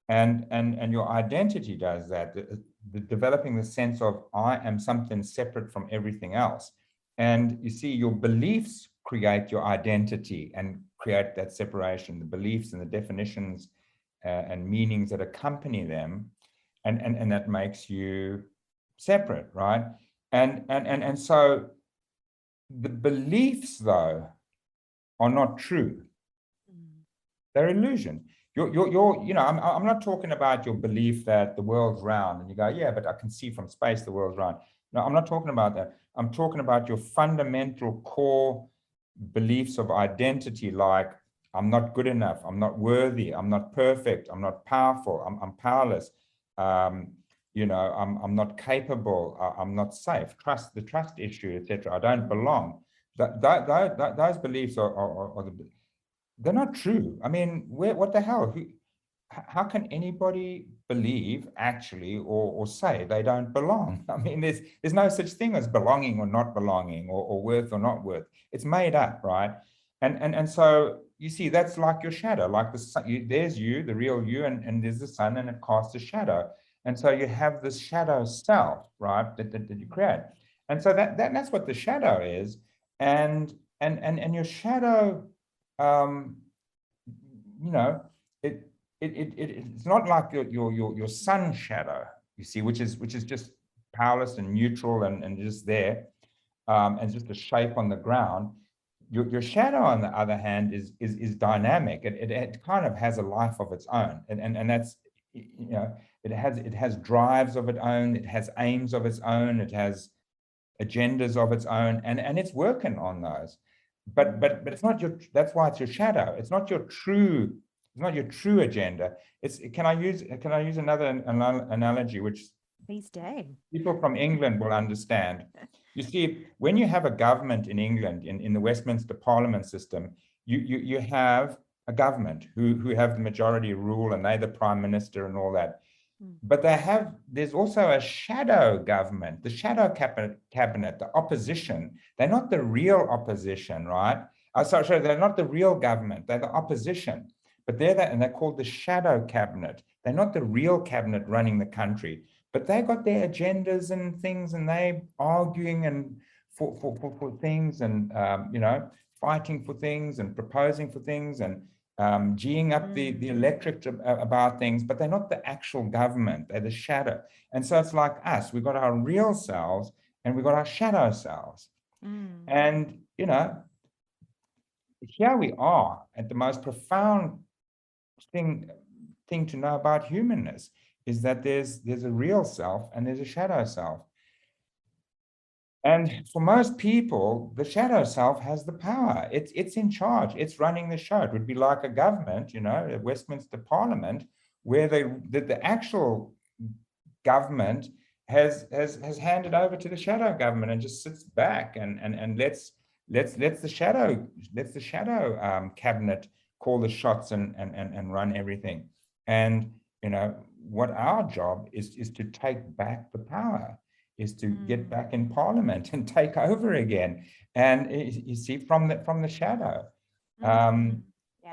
And your identity does that, developing the sense of, I am something separate from everything else. And you see, your beliefs create your identity and create that separation, the beliefs and the definitions and meanings that accompany them, and that makes you separate, right? And so the beliefs, though, are not true. They're illusion. You know, I'm not talking about your belief that the world's round, and you go, yeah, but I can see from space the world's round. No, I'm not talking about that. I'm talking about your fundamental core beliefs of identity, like, I'm not good enough, I'm not worthy, I'm not perfect, I'm not powerful, I'm powerless, you know, I'm not capable, I'm not safe, the trust issue, etc. I don't belong. Those beliefs are they're not true. I mean, what the hell? How can anybody believe actually, or say they don't belong? I mean, there's no such thing as belonging or not belonging, or worth or not worth. It's made up, right? And so you see, that's like your shadow, like the sun. There's you, the real you, and there's the sun, and it casts a shadow. And so you have this shadow self, right, that you create. And so that's what the shadow is. And your shadow, you know, it's not like your sun shadow, you see, which is just powerless and neutral and just there, and just a shape on the ground. Your shadow, on the other hand, is dynamic. It kind of has a life of its own, and that's, you know, it has drives of its own, it has aims of its own, it has agendas of its own, and it's working on those. But it's not your, that's why it's your shadow. It's not your true agenda. Can I use another analogy, which please do, people from England will understand? You see, when you have a government in England, in the Westminster Parliament system, you have a government who have the majority rule, and they're the prime minister and all that. But there's also a shadow government, the shadow cabinet, the opposition. They're not the real opposition, right? Sorry, they're not the real government. They're the opposition. But and they're called the shadow cabinet. They're not the real cabinet running the country, but they got their agendas and things, and they arguing and for things, and you know, fighting for things and proposing for things, and geeing up the electorate about things, but they're not the actual government. They're the shadow. And so it's like us. We've got our real selves and we've got our shadow selves. And, you know, here we are at the most profound thing to know about humanness, is that there's a real self and there's a shadow self. And for most people, the shadow self has the power. It's in charge. It's running the show. It would be like a government, you know, a Westminster Parliament, where the actual government has handed over to the shadow government and just sits back and lets the shadow cabinet call the shots and run everything. And what our job is to take back the power, is to get back in parliament and take over again. And you see, from the shadow.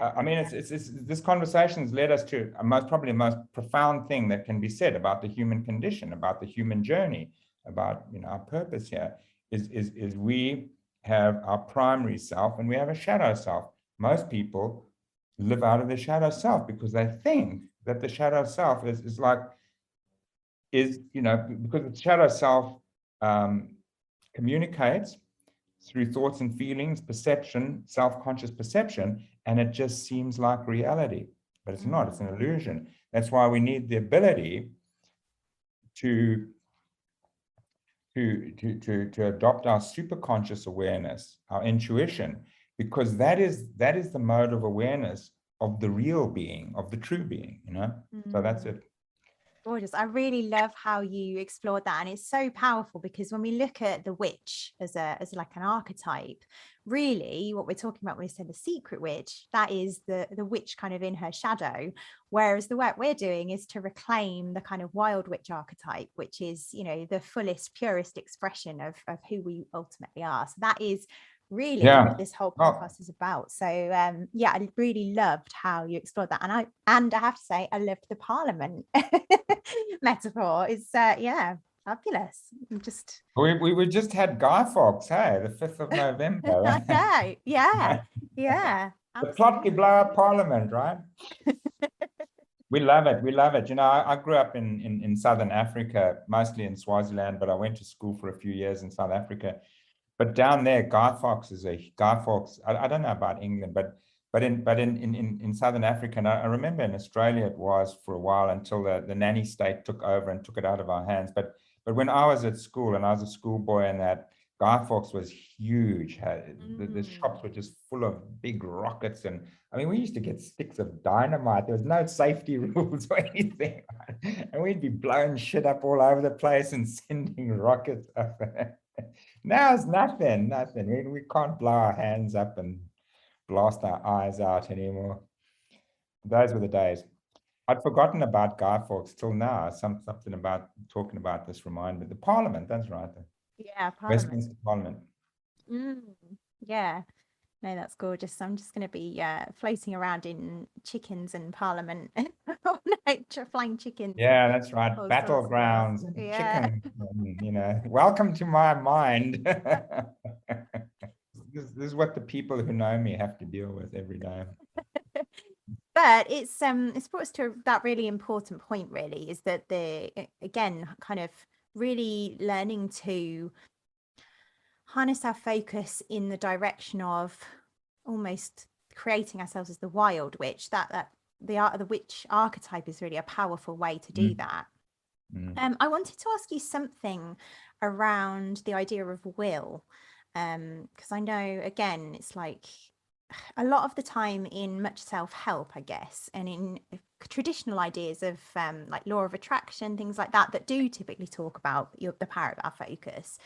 I mean, it's this conversation has led us to probably the most profound thing that can be said about the human condition, about the human journey, about our purpose here is we have our primary self and we have a shadow self. Most people live out of their shadow self because they think that the shadow self is because the shadow self communicates through thoughts and feelings, perception, self-conscious perception, and it just seems like reality, but it's not. It's an illusion. That's why we need the ability to adopt our superconscious awareness, our intuition, because that is the mode of awareness of the real being, of the true being. So that's it. Gorgeous. I really love how you explored that, and it's so powerful because when we look at the witch as like an archetype, really what we're talking about when we say the secret witch, that is the witch kind of in her shadow, whereas the work we're doing is to reclaim the kind of wild witch archetype, which is the fullest, purest expression of who we ultimately are. So that is really what this whole podcast is about. So I really loved how you explored that, and I have to say I loved the parliament metaphor. It's fabulous. We just had Guy Fawkes, hey, the 5th of November. Right? Yeah. The plot to blow up Parliament, right? We love it. I grew up in Southern Africa, mostly in Swaziland, but I went to school for a few years in South Africa. But down there, Guy Fawkes. I don't know about England, but in Southern Africa, and I remember in Australia it was for a while until the nanny state took over and took it out of our hands. But when I was at school and I was a schoolboy, and that Guy Fawkes was huge. The shops were just full of big rockets, and I mean, we used to get sticks of dynamite. There was no safety rules or anything, and we'd be blowing shit up all over the place and sending rockets up. Now it's nothing. We can't blow our hands up and blast our eyes out anymore. Those were the days. I'd forgotten about Guy Fawkes till now. Something about talking about this reminded me. The Parliament, that's right. Yeah, Parliament. Westminster Parliament. Yeah. No, that's gorgeous. I'm just going to be floating around in chickens and Parliament all night, flying chickens. Yeah, that's right. Battlegrounds, chickens. Welcome to my mind. This is what the people who know me have to deal with every day. But it's brought us to that really important point, really, is that again, kind of really learning to harness our focus in the direction of almost creating ourselves as the wild witch. That the witch archetype is really a powerful way to do that. I wanted to ask you something around the idea of will, because I know, again, it's like a lot of the time in much self-help, I guess, and in traditional ideas of like law of attraction, things like that do typically talk about the power of our focus.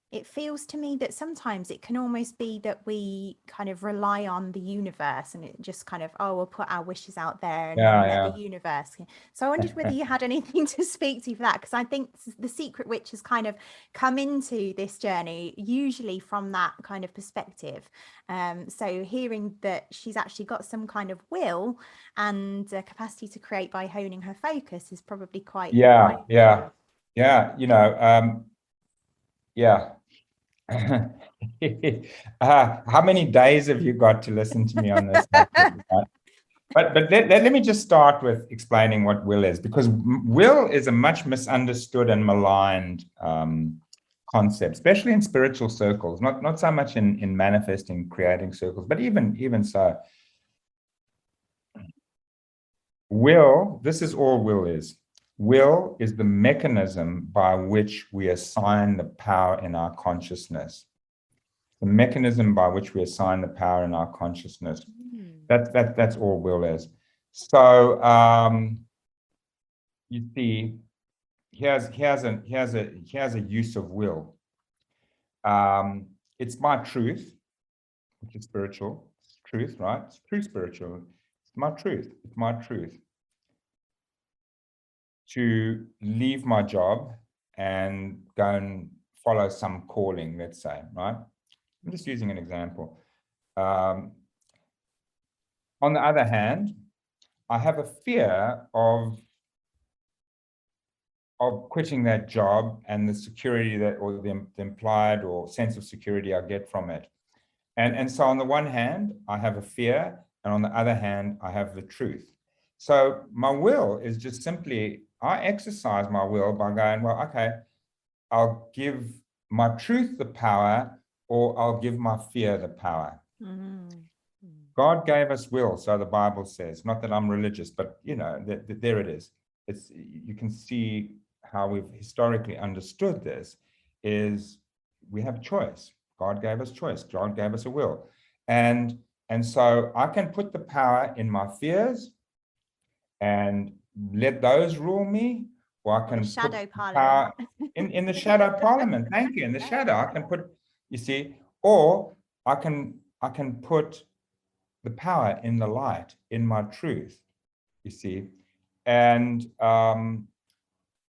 It feels to me that sometimes it can almost be that we kind of rely on the universe, and it just kind of, we'll put our wishes out there and let the universe. So I wondered whether you had anything to speak to for that, because I think the secret witch has kind of come into this journey usually from that kind of perspective. So hearing that she's actually got some kind of will and capacity to create by honing her focus is probably quite How many days have you got to listen to me on this? But let me just start with explaining what will is, because will is a much misunderstood and maligned concept, especially in spiritual circles, not so much in manifesting, creating circles, but even so. Will, this is all will is. Will is the mechanism by which we assign the power in our consciousness. The mechanism by which we assign the power in our consciousness. That's all will is. So you see, here's a use of will. It's my truth, which is spiritual. It's truth, right? It's true spiritual. It's my truth. It's my truth to leave my job and go and follow some calling, let's say, right? I'm just using an example. On the other hand, I have a fear of quitting that job and the security that, or the implied or sense of security I get from it. And so on the one hand, I have a fear, and on the other hand, I have the truth. So my will is just simply, I exercise my will by going, well, okay, I'll give my truth the power, or I'll give my fear the power. Mm-hmm. God gave us will, so the Bible says. Not that I'm religious, but there it is. You can see how we've historically understood this is we have a choice. God gave us choice. God gave us a will. And so I can put the power in my fears and let those rule me, or I can put shadow power parliament. in the shadow parliament. Thank you. In the shadow, I can put, you see, or I can put the power in the light, in my truth, you see. And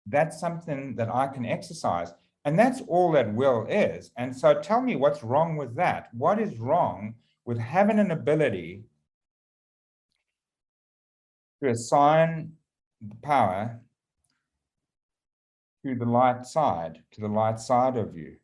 that's something that I can exercise. And that's all that will is. And so tell me what's wrong with that. What is wrong with having an ability to assign the power to the light side of you?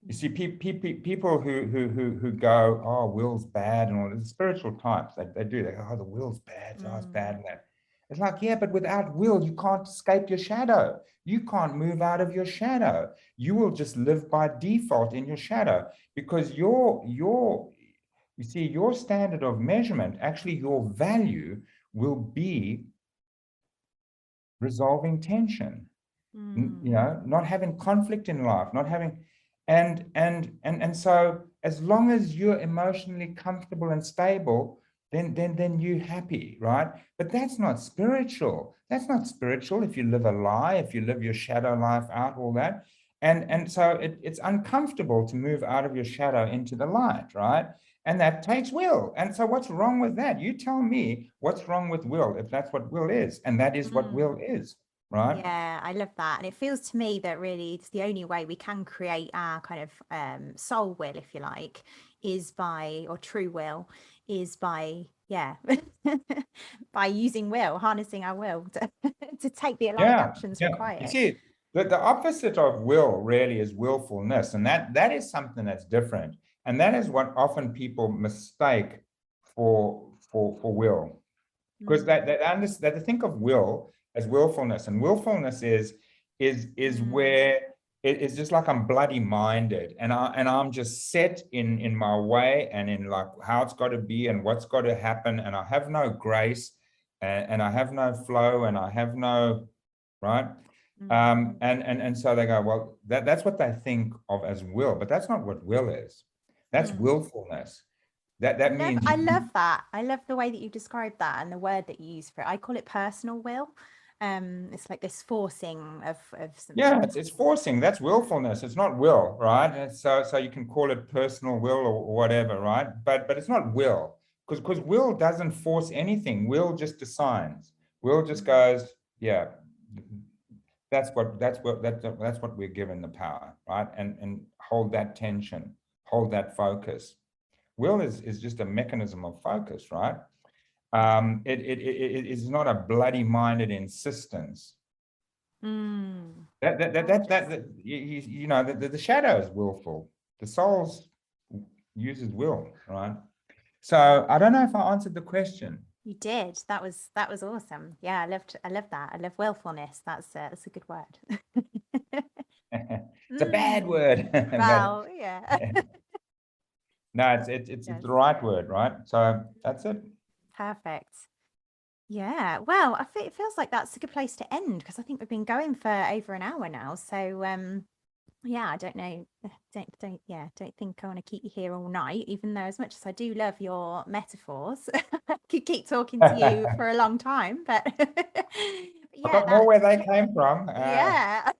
You see, people who go, oh, will's bad, and all the spiritual types, they do. They go, oh, the will's bad, so it's bad and that. It's like, yeah, but without will, you can't escape your shadow. You can't move out of your shadow. You will just live by default in your shadow, because you see, your standard of measurement, actually your value, will be resolving tension. Not having conflict in life, not having, and so as long as you're emotionally comfortable and stable, then you're happy, right? But that's not spiritual. That's not spiritual if you live a lie, if you live your shadow life out, all that. And so it's uncomfortable to move out of your shadow into the light, right? And that takes will. And so what's wrong with that? You tell me what's wrong with will, if that's what will is, and that is what will is. Right. Yeah, I love that. And it feels to me that really it's the only way we can create our kind of soul will, if you like, is by, or true will, is by, by using will, harnessing our will to take the aligned actions required. You see, the opposite of will really is willfulness. And that is something that's different. And that is what often people mistake for will. Because they think of will as willfulness, and willfulness is where it's just like I'm bloody minded, and I'm just set in my way and in like how it's got to be and what's got to happen, and I have no grace, and I have no flow, and I have no right. And so they go, well, that's what they think of as will, but that's not what will is. That's willfulness. That means I love that. I love the way that you describe that and the word that you use for it. I call it personal will. It's like this forcing of something. Yeah, it's forcing. That's willfulness. It's not will, right? And so you can call it personal will or whatever, right? But it's not will, because will doesn't force anything. Will just assigns. Will just goes, yeah. That's what we're given the power, right? And hold that tension, hold that focus. Will is just a mechanism of focus, right? It is not a bloody-minded insistence. The shadow is willful. The soul uses will, right? So I don't know if I answered the question. You did. That was awesome. Yeah, I love that. I love willfulness. That's a good word. It's a bad word. Well, yeah. No, it's the right word, right? So that's it. Perfect. Yeah. Well, it feels like that's a good place to end, because I think we've been going for over an hour now. So yeah, I don't know. Don't think I want to keep you here all night, even though as much as I do love your metaphors, I could keep talking to you for a long time. But I yeah, got more where they came from. yeah.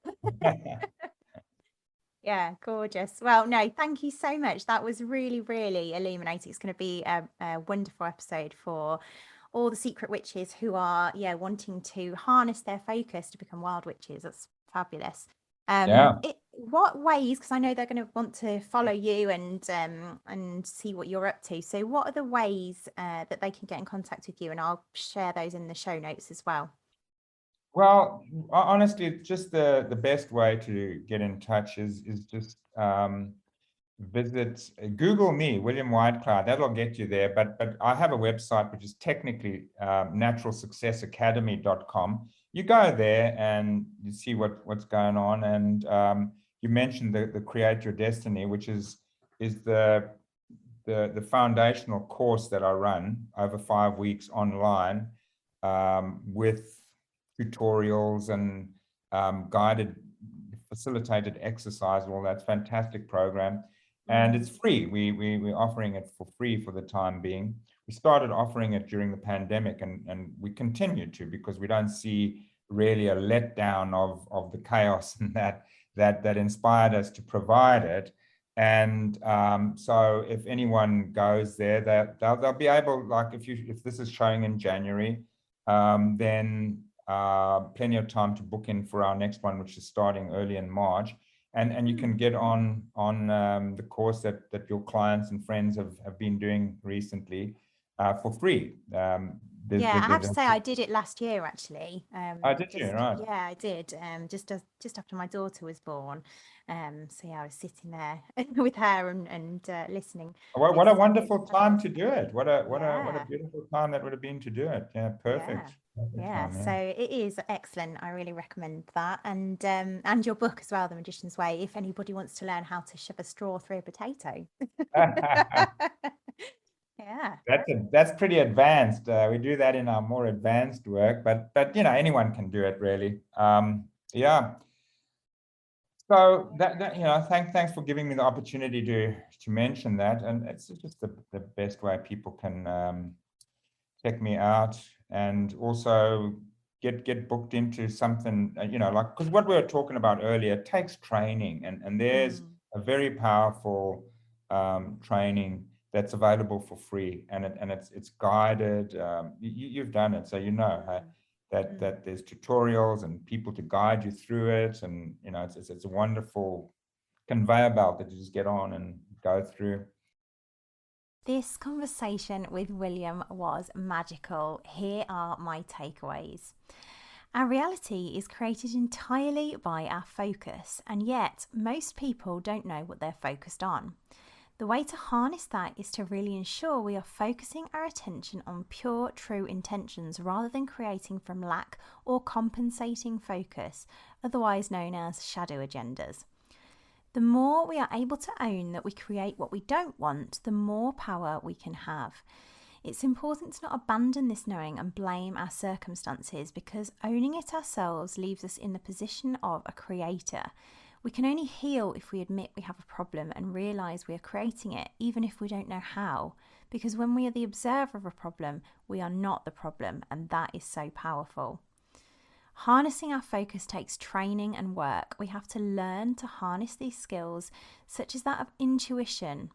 Yeah, gorgeous. Well, no, thank you so much. That was really, really illuminating. It's going to be a wonderful episode for all the secret witches who are, wanting to harness their focus to become wild witches. That's fabulous. Yeah. What ways? Because I know they're going to want to follow you and see what you're up to. So, what are the ways that they can get in contact with you? And I'll share those in the show notes as well. Well, honestly, just the best way to get in touch is just visit Google me, William Whitecloud. That'll get you there. But I have a website which is technically naturalsuccessacademy.com. You go there and you see what's going on. And you mentioned the Create Your Destiny, which is the foundational course that I run over 5 weeks online, with tutorials and guided, facilitated exercise. Well, that's fantastic program, and it's free. We're offering it for free for the time being. We started offering it during the pandemic, and we continue to, because we don't see really a letdown of the chaos and that inspired us to provide it. And so if anyone goes there, they'll be able, like if this is showing in January, then plenty of time to book in for our next one, which is starting early in March. And you can get on the course that your clients and friends have been doing recently for free. Yeah, I have to say I did it last year actually. Oh, did you? Right. Yeah, I did. Just after my daughter was born. So yeah, I was sitting there with her and listening. What a It's wonderful time fabulous. to do it. What a Yeah, beautiful time that would have been to do it. Yeah, yeah, perfect. Perfect yeah. time, yeah. So it is excellent. I really recommend that, and your book as well, The Magician's Way. If anybody wants to learn how to shove a straw through a potato. Yeah. That's pretty advanced. We do that in our more advanced work, but anyone can do it really. Yeah. So thanks for giving me the opportunity to mention that, and it's just the best way people can check me out, and also get booked into something, like, because what we were talking about earlier takes training, and there's a very powerful training that's available for free, and it's guided. You've done it, so that there's tutorials and people to guide you through it, and it's a wonderful conveyor belt that you just get on and go through. This conversation with William was magical. Here are my takeaways. Our reality is created entirely by our focus, and yet most people don't know what they're focused on. The way to harness that is to really ensure we are focusing our attention on pure, true intentions rather than creating from lack or compensating focus, otherwise known as shadow agendas. The more we are able to own that we create what we don't want, the more power we can have. It's important to not abandon this knowing and blame our circumstances, because owning it ourselves leaves us in the position of a creator. We can only heal if we admit we have a problem and realise we are creating it, even if we don't know how. Because when we are the observer of a problem, we are not the problem, and that is so powerful. Harnessing our focus takes training and work. We have to learn to harness these skills, such as that of intuition.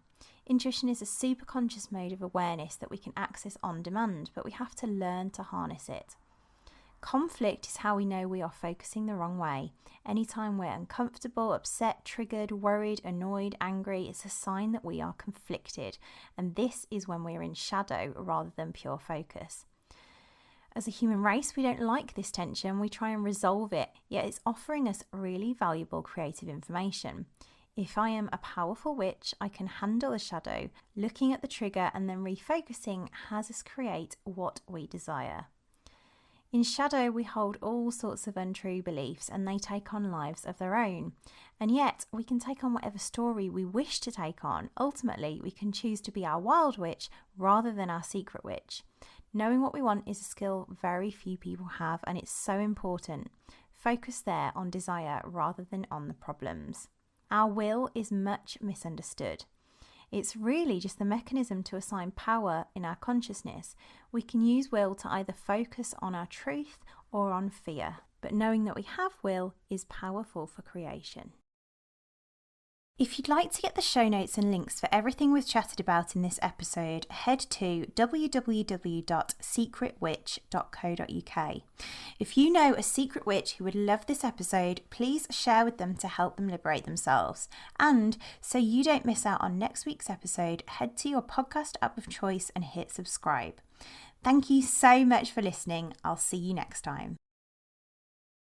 Intuition is a superconscious mode of awareness that we can access on demand, but we have to learn to harness it. Conflict is how we know we are focusing the wrong way. Anytime we're uncomfortable, upset, triggered, worried, annoyed, angry, it's a sign that we are conflicted, and this is when we're in shadow rather than pure focus. As a human race, we don't like this tension. We try and resolve it, yet it's offering us really valuable creative information. If I am a powerful witch, I can handle the shadow. Looking at the trigger and then refocusing has us create what we desire. In shadow, we hold all sorts of untrue beliefs, and they take on lives of their own. And yet, we can take on whatever story we wish to take on. Ultimately, we can choose to be our wild witch rather than our secret witch. Knowing what we want is a skill very few people have, and it's so important. Focus there on desire rather than on the problems. Our will is much misunderstood. It's really just the mechanism to assign power in our consciousness. We can use will to either focus on our truth or on fear, but knowing that we have will is powerful for creation. If you'd like to get the show notes and links for everything we've chatted about in this episode, head to www.secretwitch.co.uk. If you know a secret witch who would love this episode, please share with them to help them liberate themselves. And so you don't miss out on next week's episode, head to your podcast app of choice and hit subscribe. Thank you so much for listening. I'll see you next time.